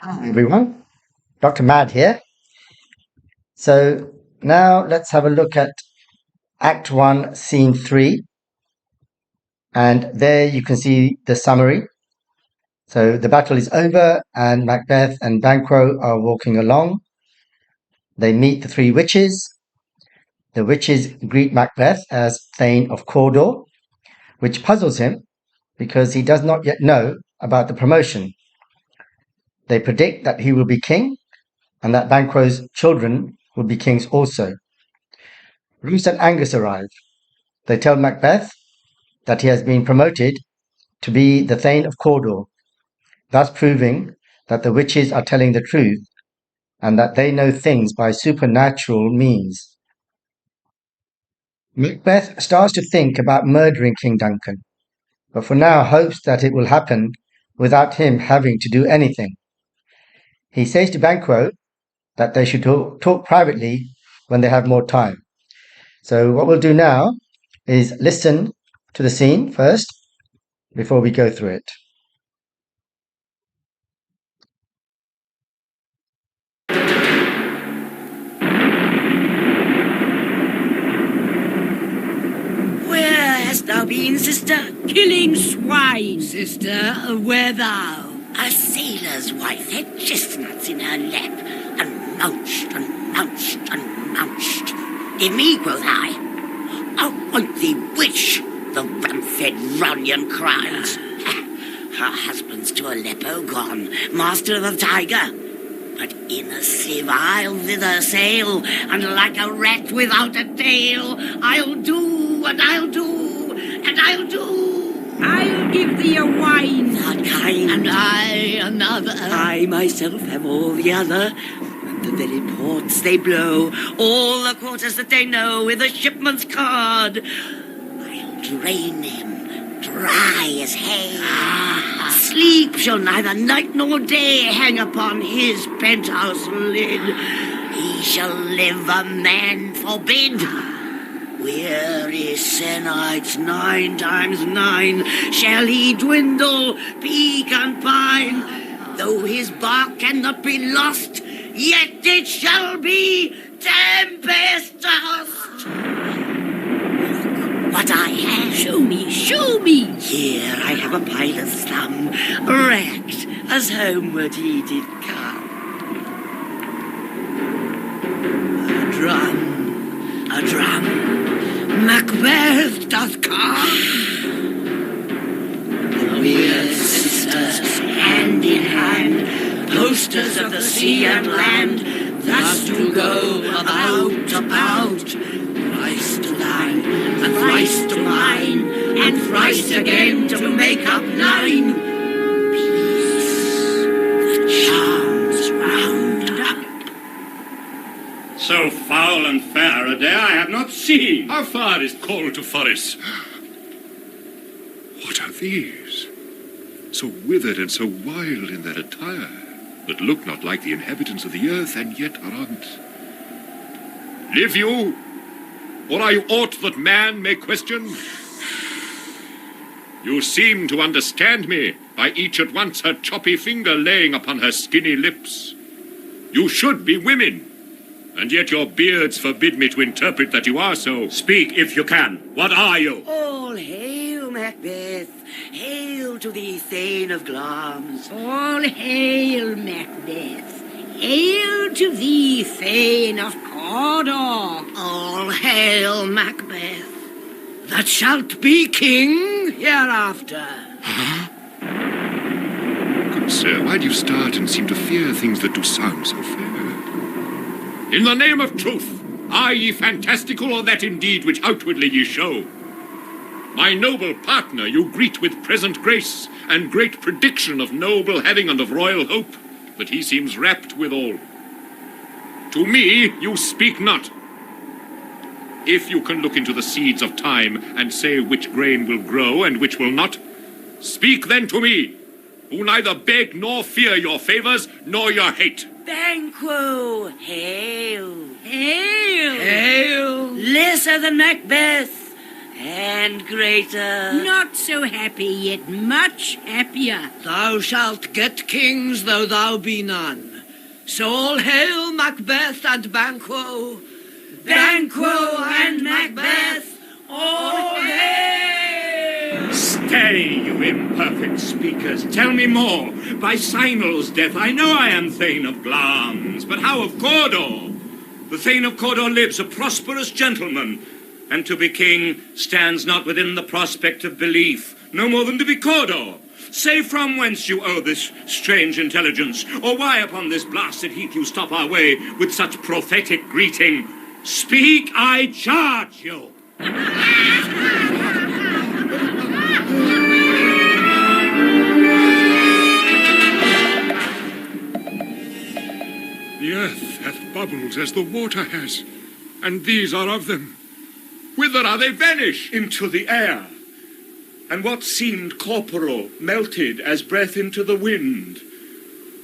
Hi everyone, Dr. Mad here. So now let's have a look at Act 1, Scene 3. And there you can see the summary. So the battle is over and Macbeth and Banquo are walking along. They meet the three witches. The witches greet Macbeth as Thane of Cawdor, which puzzles him because he does not yet know about the promotion. They predict that he will be king and that Banquo's children will be kings also. Roose and Angus arrive. They tell Macbeth that he has been promoted to be the Thane of Cawdor, thus proving that the witches are telling the truth and that they know things by supernatural means. Macbeth starts to think about murdering King Duncan, but for now hopes that it will happen without him having to do anything. He says to Banquo that they should talk privately when they have more time. So what we'll do now is listen to the scene first before we go through it. Where hast thou been, sister? Killing swine. Sister, where thou? A sailor's wife had chestnuts in her lap, and mounched, and mounched, and mounched. Give me, quoth I. I want thee, witch, the ram-fed Runyon cries. Her husband's to Aleppo gone, master of the tiger. But in a sieve I'll thither sail, and like a rat without a tail, I'll do, and I'll do, and I'll do. I'll give thee a wine. That kind, and I another. I myself have all the other. And the very ports they blow, all the quarters that they know, with a shipman's card. I'll drain him, dry as hay. Sleep shall neither night nor day hang upon his penthouse lid. He shall live a man forbid. Weary Senites 9 times 9 shall he dwindle, peak and pine. Though his bark cannot be lost, yet it shall be tempest-tossed. Look what I have. Show me, show me. Here I have a pilot's thumb, wrecked as homeward he did come. A drum, Macbeth doth come. We're sisters, hand in hand, posters of the sea and land, thus to go about, thrice to thine, and thrice to mine, and thrice again to make up 9. Peace, the charms round up. So foul and fair a day I have not seen. How far is Call to Forest? What are these? So withered and so wild in their attire, that look not like the inhabitants of the earth, and yet aren't. Live you? Or are you aught that man may question? You seem to understand me, by each at once her choppy finger laying upon her skinny lips. You should be women, and yet your beards forbid me to interpret that you are so. Speak, if you can. What are you? All hail, Macbeth. Hail to thee, Thane of Glamis. All hail, Macbeth. Hail to thee, Thane of Cawdor. All hail, Macbeth, that shalt be king hereafter. Good sir, why do you start and seem to fear things that do sound so fair? In the name of truth, are ye fantastical, or that indeed which outwardly ye show? My noble partner you greet with present grace, and great prediction of noble having and of royal hope, that he seems rapt withal. To me you speak not. If you can look into the seeds of time, and say which grain will grow and which will not, speak then to me, who neither beg nor fear your favors nor your hate. Banquo, hail. Hail. Hail. Lesser than Macbeth. and greater. Not so happy yet, much happier. Thou shalt get kings though thou be none. So all hail Macbeth and Banquo. Banquo and Macbeth, all hail! Stay, you imperfect speakers. Tell me more. By Sinel's death, I know I am Thane of Glamis, but how of Cawdor? The Thane of Cawdor lives, a prosperous gentleman, and to be king stands not within the prospect of belief, no more than to be Cawdor. Say from whence you owe this strange intelligence, or why upon this blasted heath you stop our way with such prophetic greeting. Speak, I charge you! The earth hath bubbles as the water has, and these are of them. Whither are they vanished? Into the air. And what seemed corporal melted as breath into the wind.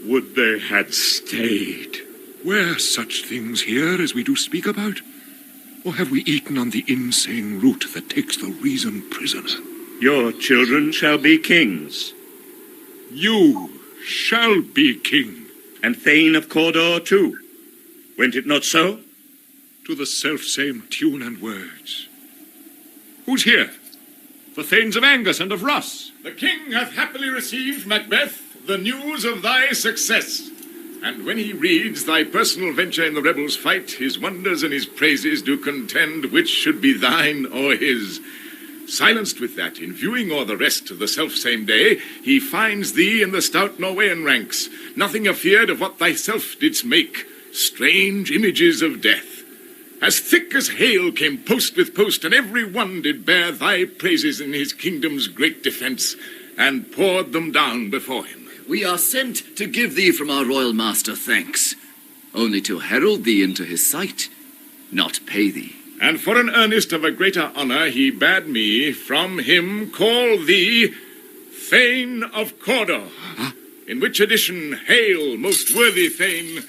Would they had stayed. Were such things here as we do speak about? Or have we eaten on the insane root that takes the reason prisoner? Your children shall be kings, You shall be king. and Thane of Cawdor too. Went it not so? To the self-same tune and words. Who's here? The Thanes of Angus and of Ross. The king hath happily received, Macbeth, the news of thy success. And when he reads thy personal venture in the rebels' fight, his wonders and his praises do contend which should be thine or his. Silenced with that, in viewing o'er the rest of the self-same day, he finds thee in the stout Norwegian ranks, nothing afeard of what thyself didst make, strange images of death. As thick as hail came post with post, and every one did bear thy praises in his kingdom's great defence, and poured them down before him. We are sent to give thee from our royal master thanks, only to herald thee into his sight, not pay thee. And for an earnest of a greater honour, he bade me from him call thee Thane of Cawdor. In which addition, hail, most worthy Thane,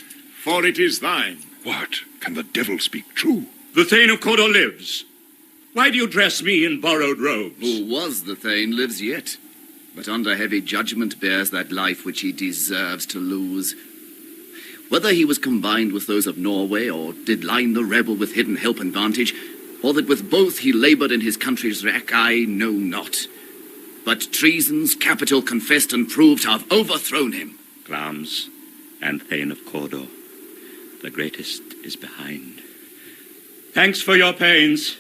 for it is thine. What? Can the devil speak true? The Thane of Cawdor lives. Why do you dress me in borrowed robes? Who was the Thane lives yet, but under heavy judgment bears that life which he deserves to lose. Whether he was combined with those of Norway, or did line the rebel with hidden help and vantage, or that with both he laboured in his country's wreck, I know not. But treason's capital confessed and proved have overthrown him. Glamis and Thane of Cawdor, the greatest is behind. Thanks for your pains.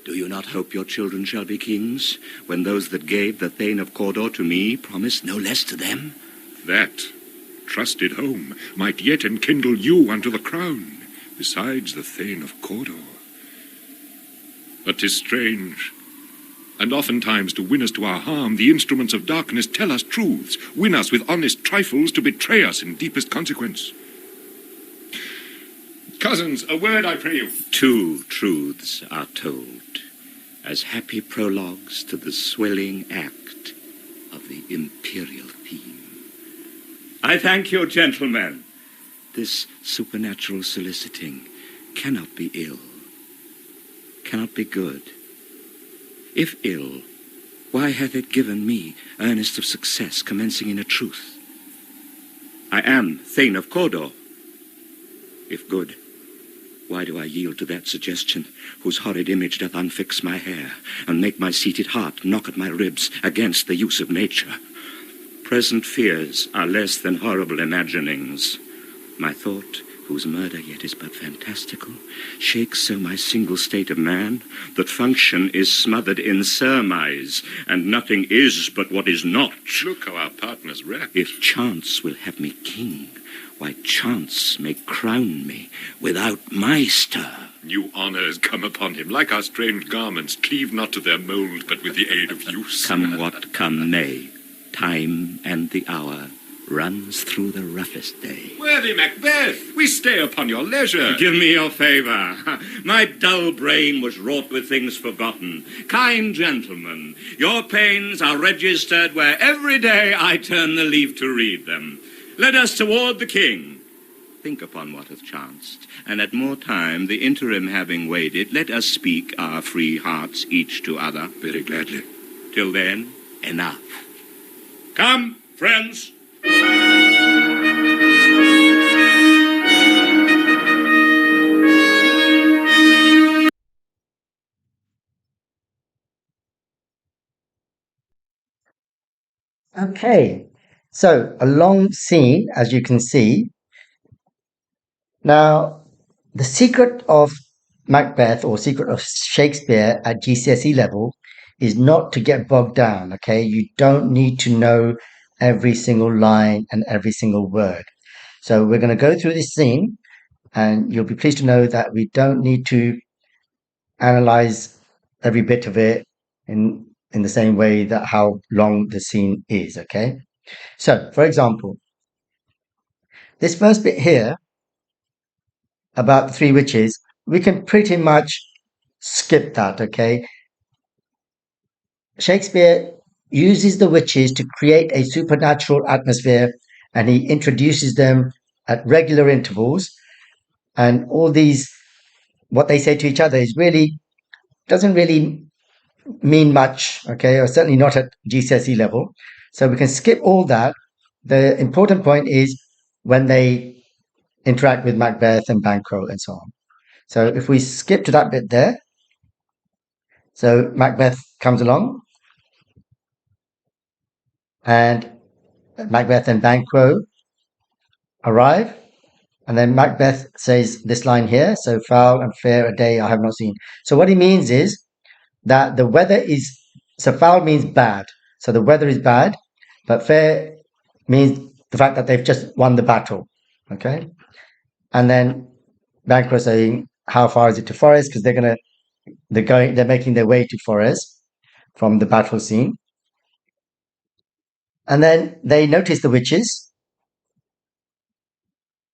Do you not hope your children shall be kings, when those that gave the Thane of Cawdor to me promised no less to them? That trusted home might yet enkindle you unto the crown, besides the Thane of Cawdor. But 'tis strange, and oftentimes to win us to our harm, the instruments of darkness tell us truths, win us with honest trifles to betray us in deepest consequence. Cousins, a word, I pray you. Two truths are told, as happy prologues to the swelling act of the imperial theme. I thank you, gentlemen. This supernatural soliciting cannot be ill, cannot be good. If ill, why hath it given me earnest of success commencing in a truth? I am Thane of Cawdor. If good, why do I yield to that suggestion, whose horrid image doth unfix my hair, and make my seated heart knock at my ribs against the use of nature? Present fears are less than horrible imaginings. My thought, whose murder yet is but fantastical, shakes so my single state of man, that function is smothered in surmise, and nothing is but what is not. Look how our partners rap. If chance will have me king, why chance may crown me without my stir. New honours come upon him, like our strange garments, cleave not to their mould, but with the aid of use. Come what come may, time and the hour runs through the roughest day. Worthy Macbeth, we stay upon your leisure. Give me your favour. My dull brain was wrought with things forgotten. Kind gentlemen, your pains are registered where every day I turn the leaf to read them. Let us toward the king. think upon what hath chanced, and at more time, the interim having weighed it, let us speak our free hearts each to other. Very gladly. Till then, enough. Come, friends. Okay, so a long scene, as you can see. Now, the secret of Macbeth or secret of Shakespeare at GCSE level is not to get bogged down, okay? You don't need to know every single line and every single word. So we're going to go through this scene, and you'll be pleased to know that we don't need to analyze every bit of it in the same way that how long the scene is, okay? So, for example, this first bit here about the three witches, we can pretty much skip that, okay? Shakespeare uses the witches to create a supernatural atmosphere, and he introduces them at regular intervals, and all these, what they say to each other is really, doesn't really mean much, okay, or certainly not at GCSE level. So we can skip all that. The important point is when they interact with Macbeth and Banquo and so on. So if we skip to that bit there, so Macbeth comes along, and Macbeth and Banquo arrive, and then Macbeth says this line here, so foul and fair a day I have not seen. So what he means is that the weather is, so foul means bad, so the weather is bad, but fair means the fact that they've just won the battle, okay? And then Banquo saying, how far is it to Forest? Because they're making their way to Forest from the battle scene. And then they notice the witches,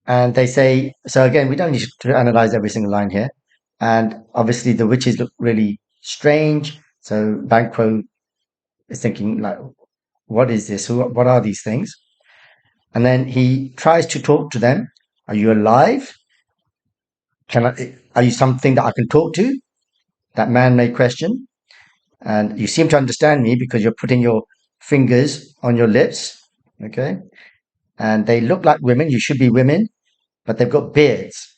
and they say, so again, we don't need to analyze every single line here. And obviously the witches look really strange. So Banquo is thinking, like, what is this? What are these things? And then he tries to talk to them. Are you alive? Are you something that I can talk to? That man may question. And you seem to understand me because you're putting your fingers on your lips. Okay. And they look like women. You should be women, but they've got beards.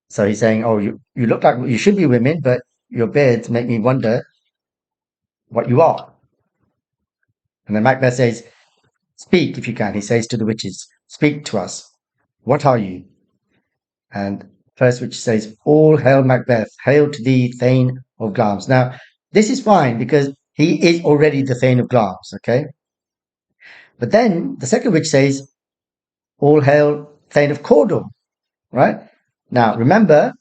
So he's saying, oh, you look like you should be women, but your beards make me wonder what you are. And then Macbeth says, speak if you can. He says to the witches, speak to us. What are you? And first witch says, all hail Macbeth, hail to thee, Thane of Glamis. Now, this is fine because he is already the Thane of Glamis, okay? But then the second witch says, all hail Thane of Cawdor, right? Now, remember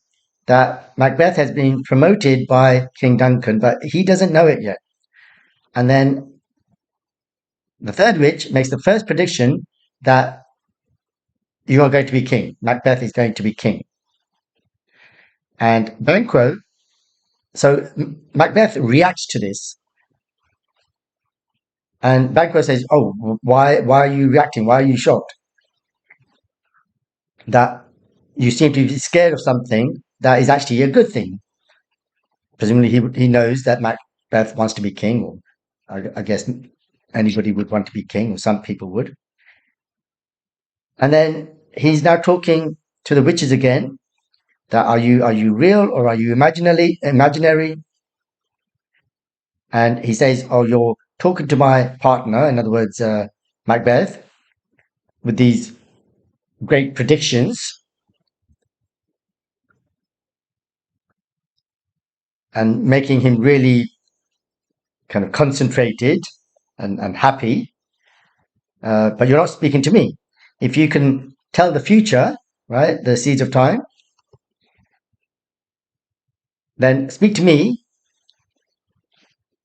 that Macbeth has been promoted by King Duncan, but he doesn't know it yet. And then the third witch makes the first prediction that you are going to be king. Macbeth is going to be king. And Banquo, so Macbeth reacts to this. And Banquo says, oh, why are you reacting? Why are you shocked? That you seem to be scared of something that is actually a good thing. Presumably he knows that Macbeth wants to be king, or I guess anybody would want to be king, or some people would. And then he's now talking to the witches again. That are you real or are you imaginary? And he says, oh, you're talking to my partner, in other words, Macbeth, with these great predictions. And making him really kind of concentrated and happy. But you're not speaking to me. If you can tell the future, right, the seeds of time, then speak to me,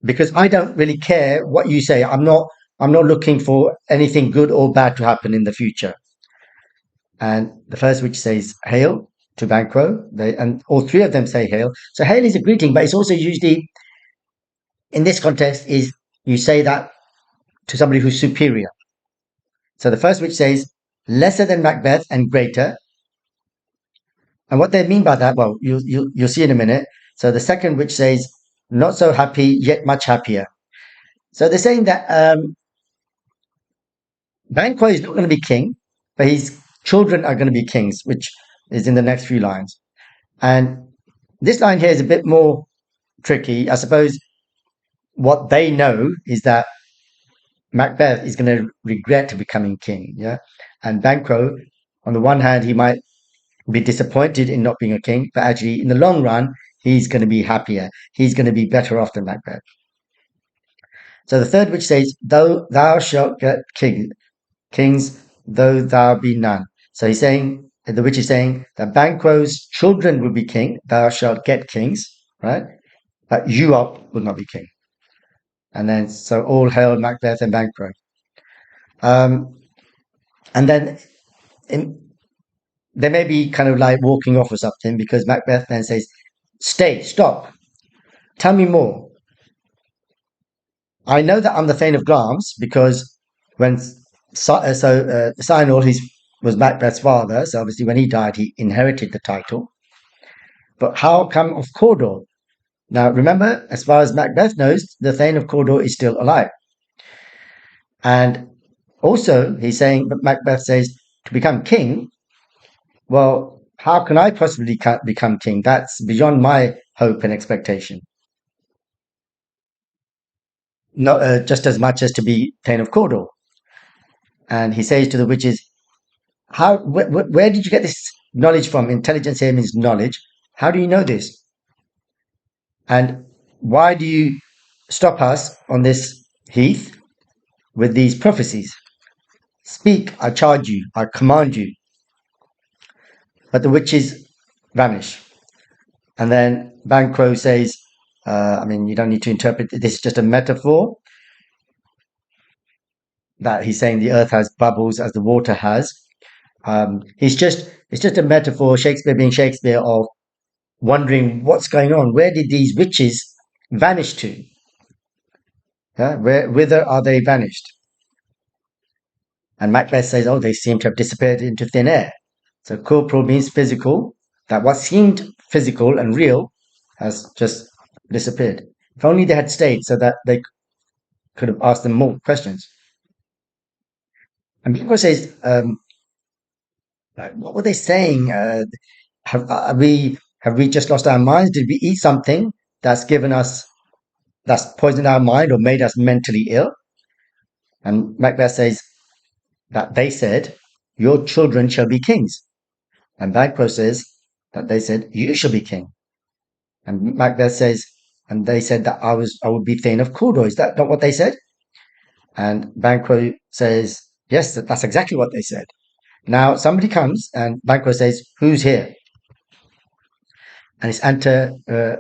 because I don't really care what you say. I'm not looking for anything good or bad to happen in the future. And the first witch says hail to Banquo, and all three of them say hail. So hail is a greeting, but it's also usually, in this context, is you say that to somebody who's superior. So the first witch says, lesser than Macbeth and greater. And what they mean by that, well, you'll see in a minute. So the second witch says, not so happy, yet much happier. So they're saying that Banquo is not going to be king, but his children are going to be kings, which is in the next few lines. And this line here is a bit more tricky. I suppose what they know is that Macbeth is going to regret becoming king, yeah? And Banquo, on the one hand, he might be disappointed in not being a king, but actually, in the long run, he's going to be happier. He's going to be better off than Macbeth. So the third witch says, though thou shalt get kings, though thou be none. So he's saying, the witch is saying that Banquo's children will be king, thou shalt get kings, right? But will not be king. And then, so all hail Macbeth and Banquo. And then they may be kind of like walking off or something because Macbeth then says, stop, tell me more. I know that I'm the Thane of Glamis because when Cynor, was Macbeth's father, so obviously when he died, he inherited the title. But how come of Cawdor? Now, remember, as far as Macbeth knows, the Thane of Cawdor is still alive. And also, he's saying, but Macbeth says, to become king, well, how can I possibly become king? That's beyond my hope and expectation. Not just as much as to be Thane of Cawdor. And he says to the witches, where did you get this knowledge from? Intelligence here means knowledge. How do you know this? And why do you stop us on this heath with these prophecies? Speak, I charge you, I command you. But the witches vanish. And then Banquo says, you don't need to interpret this is just a metaphor. That he's saying the earth has bubbles as the water has. It's just a metaphor, Shakespeare being Shakespeare, of wondering what's going on. Where did these witches vanish to? Whither are they vanished? And Macbeth says, oh, they seem to have disappeared into thin air. So corporal means physical, that what seemed physical and real has just disappeared. If only they had stayed so that they could have asked them more questions. And Banquo says, what were they saying? Have we just lost our minds? Did we eat something that's poisoned our mind or made us mentally ill? And Macbeth says that they said, your children shall be kings. And Banquo says that they said, you shall be king. And Macbeth says, and they said that I would be Thane of Cawdor. Is that not what they said? And Banquo says, yes, that's exactly what they said. Now somebody comes and Banquo says, who's here? And it's enter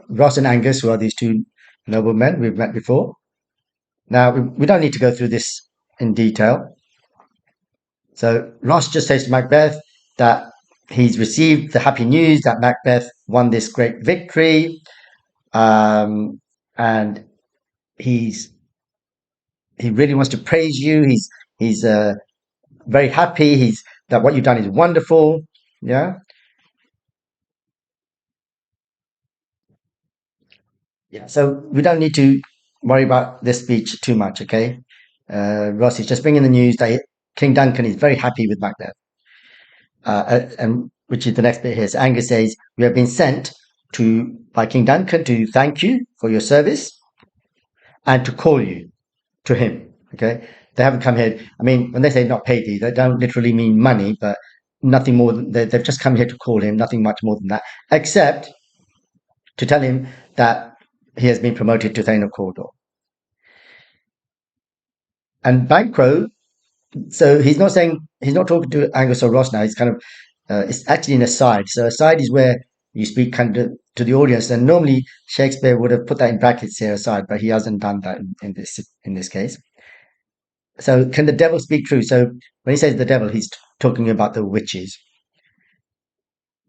Ross and Angus, who are these two noblemen we've met before. Now, we don't need to go through this in detail. So Ross just says to Macbeth that he's received the happy news that Macbeth won this great victory, and he really wants to praise you. He's very happy. That what you've done is wonderful. Yeah. Yeah. So we don't need to worry about this speech too much. Okay. Ross is just bringing the news that King Duncan is very happy with Macbeth. And which is the next bit here. So Angus says, we have been sent by King Duncan to thank you for your service and to call you to him. Okay. They haven't come here. I mean, when they say not paid you, they don't literally mean money, but nothing more than they've just come here to call him, nothing much more than that, except to tell him that he has been promoted to Thane of Cawdor. And Banquo, so he's not talking to Angus or Ross now. He's kind of, it's actually an aside. So aside is where you speak kind of to the audience. And normally Shakespeare would have put that in brackets here, aside, but he hasn't done that in this case. So can the devil speak true? So when he says the devil, he's talking about the witches.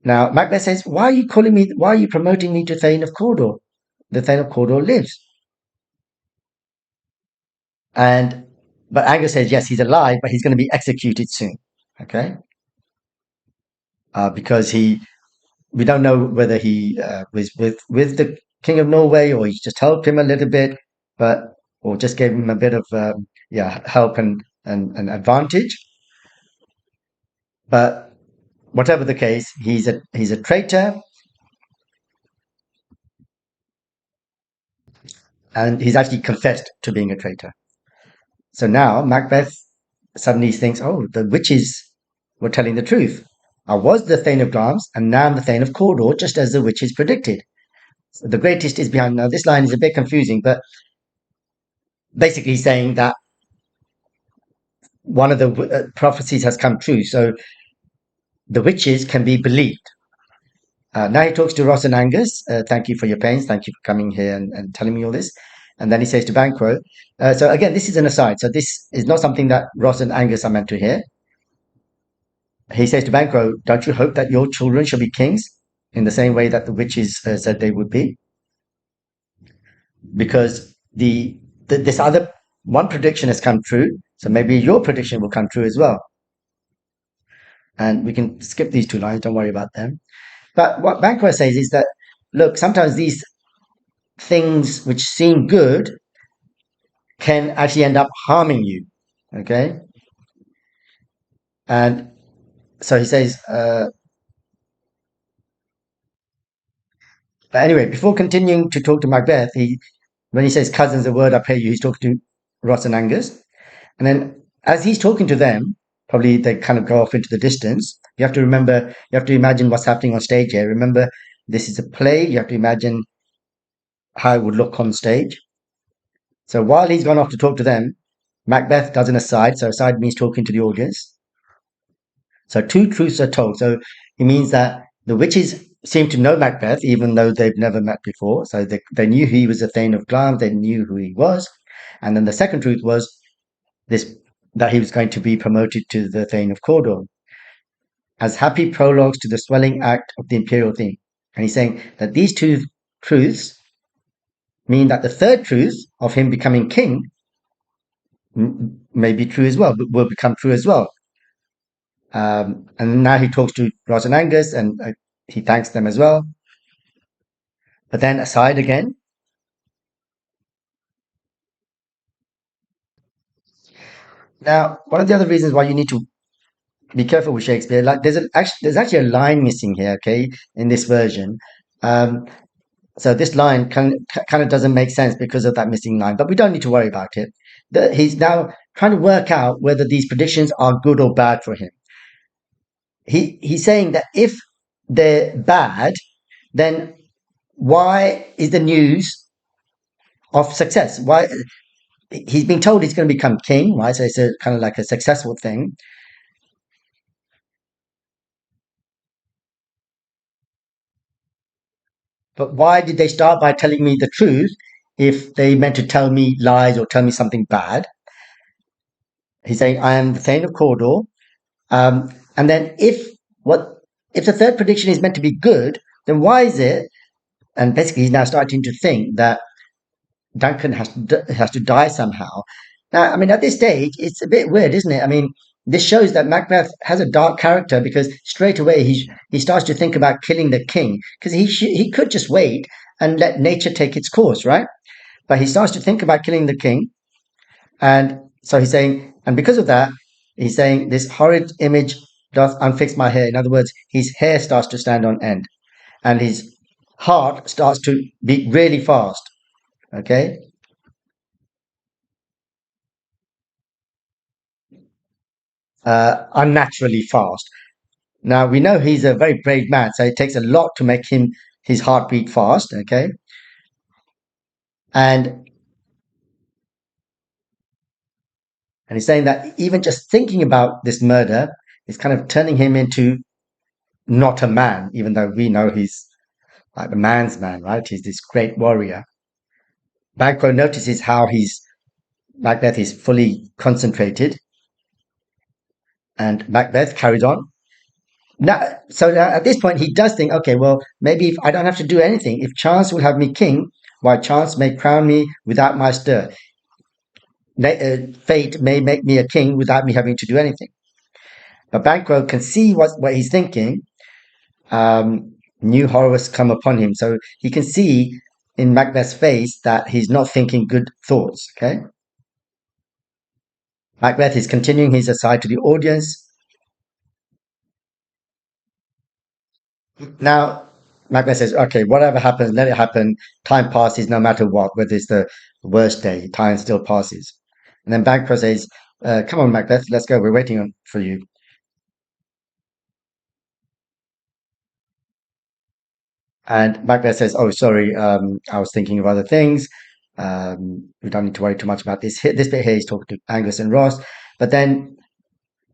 Now Macbeth says, why are you promoting me to Thane of Cawdor? The Thane of Cawdor lives. But Angus says, yes, he's alive, but he's going to be executed soon. Okay, because we don't know whether he was with the King of Norway or he just helped him a little bit, but or just gave him a bit of help and advantage. But whatever the case, he's a traitor, and he's actually confessed to being a traitor. So now Macbeth suddenly thinks, oh, the witches were telling the truth. I was the Thane of Glamis, and now I'm the Thane of Cawdor, just as the witches predicted. So the greatest is behind. Now, this line is a bit confusing, but basically saying that one of the prophecies has come true. So the witches can be believed. Now he talks to Ross and Angus. Thank you for your pains. Thank you for coming here and telling me all this. And then he says to Banquo. So again, this is an aside. So this is not something that Ross and Angus are meant to hear. He says to Banquo, don't you hope that your children shall be kings in the same way that the witches said they would be? Because this other one prediction has come true. So maybe your prediction will come true as well. And we can skip these two lines. Don't worry about them. But what Banquo says is that, look, sometimes these things which seem good can actually end up harming you. Okay? And so he says, but anyway, before continuing to talk to Macbeth, when he says cousins, a word I pay you, he's talking to Ross and Angus. And then as he's talking to them, probably they kind of go off into the distance. You have to remember, you have to imagine what's happening on stage here. Remember, this is a play. You have to imagine how it would look on stage. So while he's gone off to talk to them, Macbeth does an aside. So aside means talking to the audience. So two truths are told. So it means that the witches seem to know Macbeth, even though they've never met before. So they knew he was a Thane of Glamis. They knew who he was. And then the second truth was this, that he was going to be promoted to the Thane of Cawdor as happy prologues to the swelling act of the imperial theme. And he's saying that these two truths mean that the third truth of him becoming king may be true as well, will become true as well. And now he talks to Ross and Angus and he thanks them as well. But then aside again, now one of the other reasons why you need to be careful with Shakespeare, like there's actually a line missing here, okay, in this version. So this line kind of doesn't make sense because of that missing line, but we don't need to worry about it. He's now trying to work out whether these predictions are good or bad for him. He's saying that if they're bad, then why is the news of success? Why he's been told he's going to become king, right? So it's a kind of like a successful thing. But why did they start by telling me the truth if they meant to tell me lies or tell me something bad? He's saying, I am the Thane of Cawdor. And then if the third prediction is meant to be good, then why is it? And basically, he's now starting to think that Duncan has to die somehow. Now, I mean, at this stage, it's a bit weird, isn't it? I mean, this shows that Macbeth has a dark character because straight away he starts to think about killing the king because he could just wait and let nature take its course, right? But he starts to think about killing the king, and so he's saying, and because of that, he's saying this horrid image doth unfix my hair. In other words, his hair starts to stand on end, and his heart starts to beat really fast. Okay. Unnaturally fast. Now we know he's a very brave man, so it takes a lot to make his heart beat fast. Okay, and he's saying that even just thinking about this murder is kind of turning him into not a man, even though we know he's like the man's man, right? He's this great warrior. Banquo notices how Macbeth is fully concentrated, and Macbeth carries on. Now, so now at this point, he does think, okay, well, maybe if I don't have to do anything, if chance will have me king, why chance may crown me without my stir. Fate may make me a king without me having to do anything. But Banquo can see what he's thinking. New horrors come upon him. So he can see in Macbeth's face that he's not thinking good thoughts. Okay. Macbeth is continuing his aside to the audience. Now, Macbeth says, okay, whatever happens, let it happen. Time passes no matter what, whether it's the worst day, time still passes. And then Banquo says, come on, Macbeth, let's go. We're waiting for you. And Macbeth says, oh, sorry, I was thinking of other things. We don't need to worry too much about this. This bit here, he's talking to Angus and Ross. But then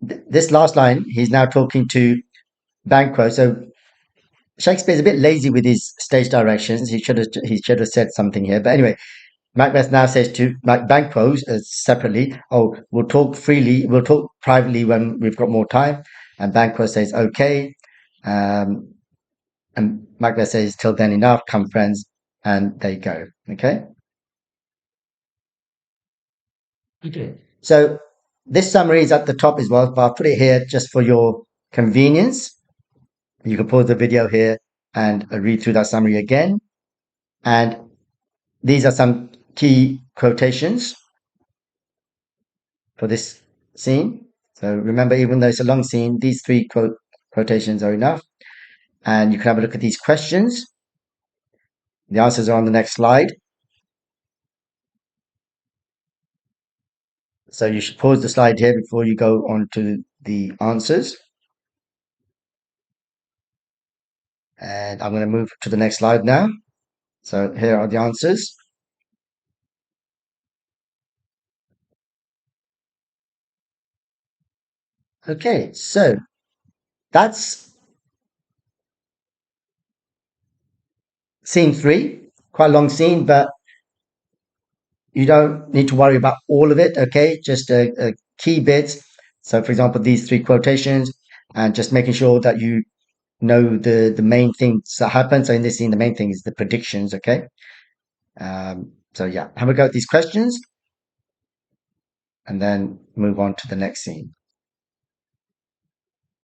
this last line, he's now talking to Banquo. So Shakespeare's a bit lazy with his stage directions. He should have said something here. But anyway, Macbeth now says to Banquo separately, "Oh, we'll talk freely. We'll talk privately when we've got more time." And Banquo says, "Okay." Um, and Macbeth says, "Till then, enough. Come, friends." And they go. Okay. Okay. So this summary is at the top as well, but I'll put it here just for your convenience. You can pause the video here and read through that summary again. And these are some key quotations for this scene. So remember, even though it's a long scene, these three quotations are enough. And you can have a look at these questions. The answers are on the next slide. So you should pause the slide here before you go on to the answers. And I'm going to move to the next slide now. So here are the answers. Okay, so that's scene 3. Quite a long scene, but you don't need to worry about all of it, okay? Just a key bits. So, for example, these 3 quotations, and just making sure that you know the main things that happen. So in this scene, the main thing is the predictions, okay? So yeah, have a go at these questions, and then move on to the next scene.